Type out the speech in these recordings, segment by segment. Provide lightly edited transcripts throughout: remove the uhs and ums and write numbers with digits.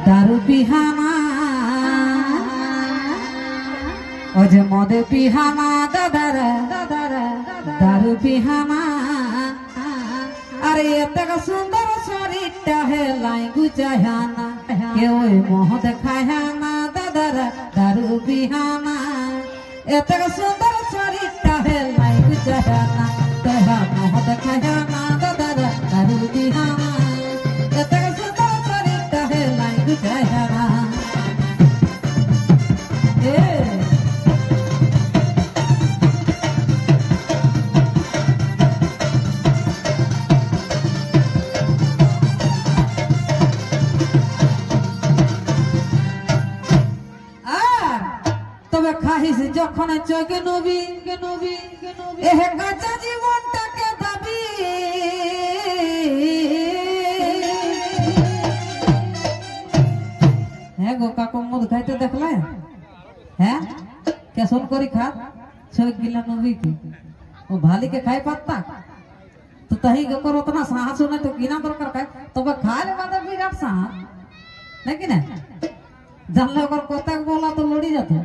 दारू पिहाना ओजे मद पिहाना दादारा दारू पिहाना अरे एतक सुंदर शरीरटा है लाइगु चाहाना के ओई मद खाहाना दादारा दारू पिहाना एतक सुंदर शरीरटा है लाइगु चाहाना तोहा मद खाहाना दादारा दारू पिहाना एतक सुंदर शरीरटा है लाइगु चाहाना খাহিস যখন চোখে নবী এহে কাঁচা জীবনটাকে দাবি হ্যাঁ গো কাকু মদ খাইতে দেখলে হ্যাঁ কেসন করি খাত চোখ গিলা নবী কি ও ভালি के खाई पाता तो तही कर उतना साहस होना तो गिना दरकार खाए तब खाए बादे विराट साहस नहीं कि ना जानले अगर कतक बोला तो लड़ी जाता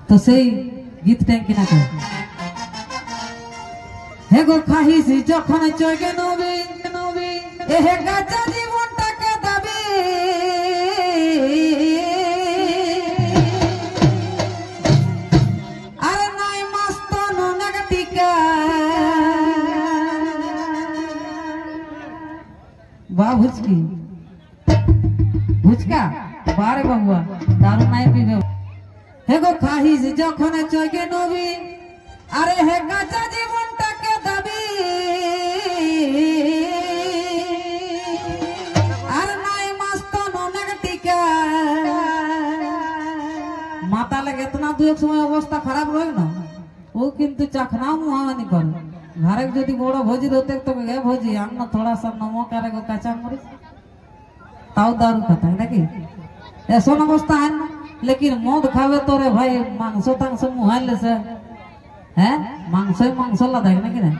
तो सही गीत टैंक ना कर हे गो खाहिस যখন চোখে নবী এহে গাছা জীবনটাকে দাবি আরে নাই মস্ত ননক টিকা বাহ ভুচকা বারে বাবুয়া দারু নাই পিবে हे गो खाहिस যখন চোখে নবী আরে হে গাছা জীবনটাকে দাবি আর নাই মস্ত ননক টিকা মাথা লাগে इतना दू एक समय अवस्था खराब रहे ना वो किंतु चखना मुहानी कर घर যদি বড় ভোজি होते तो गे भोजी आना थोड़ा सा नमक और एगो काचा मरीच ताऊ दारू खाता है नाकि ऐसा अवस्था है ना लेकिन मद खावे तो रे भाई मांसो तांसो मुहाइले से हैं मांसो ला देख ना कि ना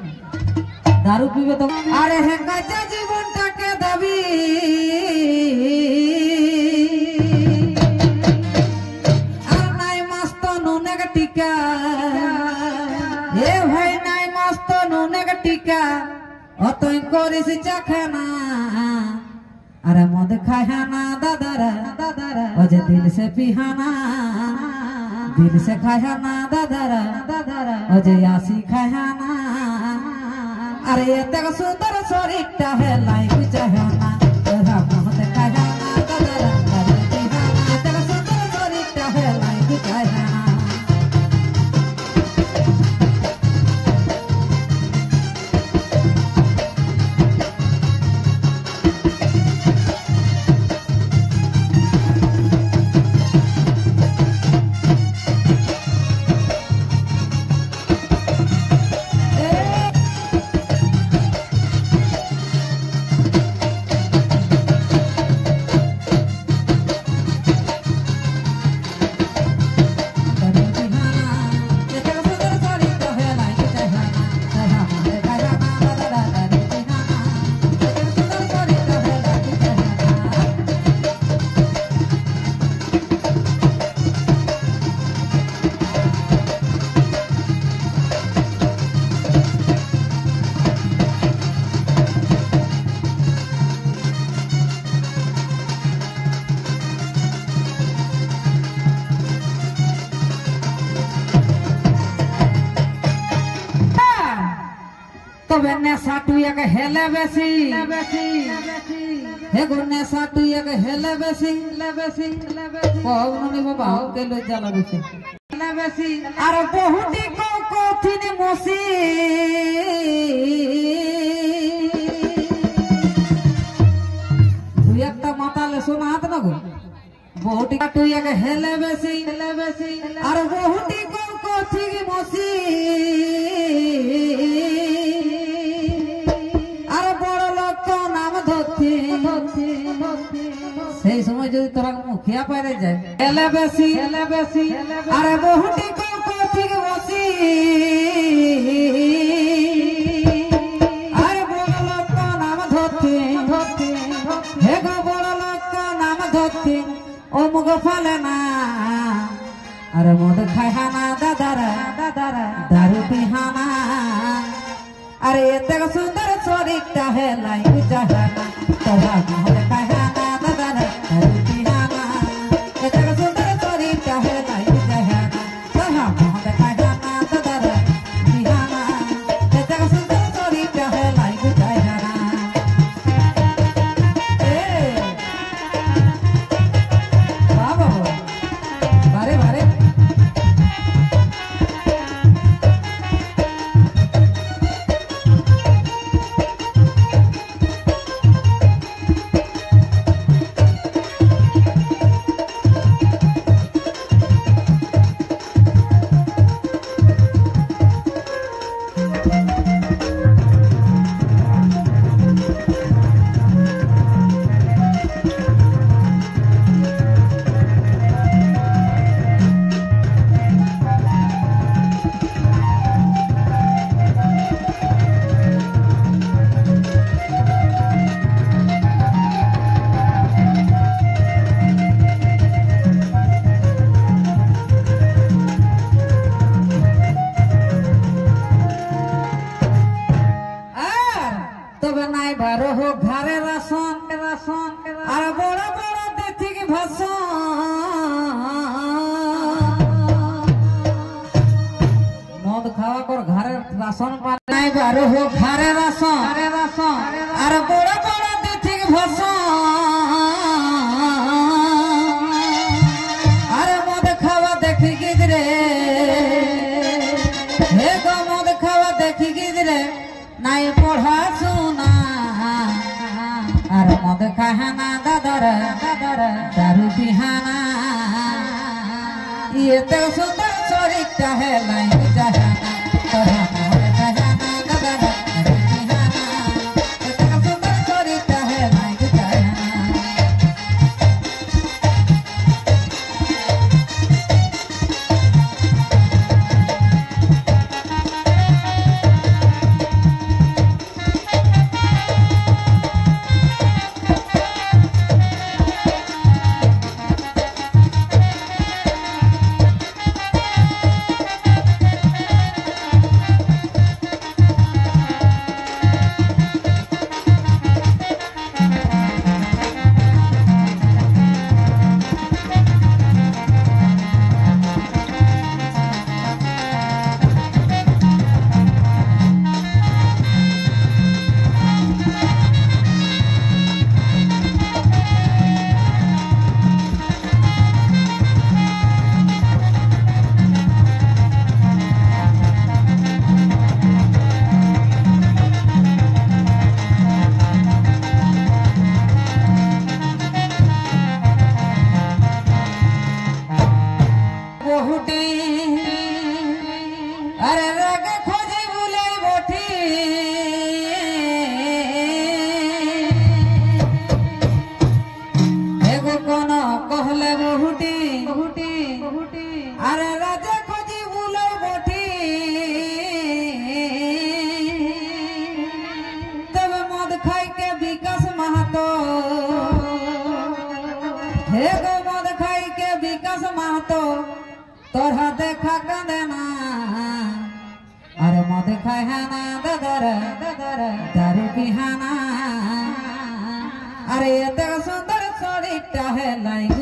दारू पीबे तो अरे हे गाजा जीवनटाके दाबी আর নাই মস্ত নুনেক টিকা এ ভাই নাই মস্ত নুনেক টিকা অতই করিস চাখানা अरे मद खाहाना दादारा ओजे दिल से पिहाना दिल से खाहाना दादारा ओजे आसी खाहाना अरे एतक सुंदर शरीरटा है लाइगु चाहाना तोरा मद खाहाना दादारा दारू पिहाना एतक सुंदर शरीरटा है लाइगु चाहाना तबे नेशा टुया के हेले बेसी हे गो नेशा टुया के हेले बेसी कहउनी बाबा के लो जाला बेसी हेले बेसी अरे बहुटी को कोथिन मोसी तू एकटा माता ले सुनात न गो बहुटी टुया के हेले बेसी अरे बहुटी को कोथिन मोसी সেই সময় যদি তোরা মুখিয়া পাইরে যায় হেলে বেশি আরে বহুটি ঠিক বসি আরে বড় লোক নাম ধরতে হে গো বড় লোক ফালে না আরে মদ খায় হানা দাদারা দাদারা দারু পিহানা আরে এত সুন্দর শরীরটা হেলাই জাহানা তোরা মদ খায় হানা দাদারা দারু পিহানা এত সুন্দর শরীরটা হেলাই জাহানা তোরা মদ খায় হানা দাদারা পিহানা এত সুন্দর শরীরটা হেলাই জাহানা বাবা বারে বারে তবে নাই বারো হোক ঘরে রাসন রাসন আর বড় বড় দেখি ভাষণ মদ খাওয়া কর ঘরের রাসন নাই বারো হোক ঘরে রাসন আর বড় বড় দেখি ভাষণ আরে মদ খাওয়া দেখি গিদরে হে গো মদ খাওয়া দেখি গিদরে নাই পড়াশোনা আর মদ খাহানা দাদারা দাদারা দারু পিহানা এতে সুন্দর শরীরটা হেলাই জাহানা তোরা মদ খাহানা দাদারা দারু পিহানা এতে সুন্দর শরীরটা হেলাই জাহানা अरे रग खोजी बुले बोठी एगो कोनो कहले बहुटी बहुटी बहुटी अरे राजा खोजी बुले बोठी तब मद खाई के विकास महतो एगो मद खाई के विकास महतो तोरा देखा कदेना अरे मद खाए हाना दादारा दादारा दारू पिहाना अरे एत सुंदर शरीरटा हेलाई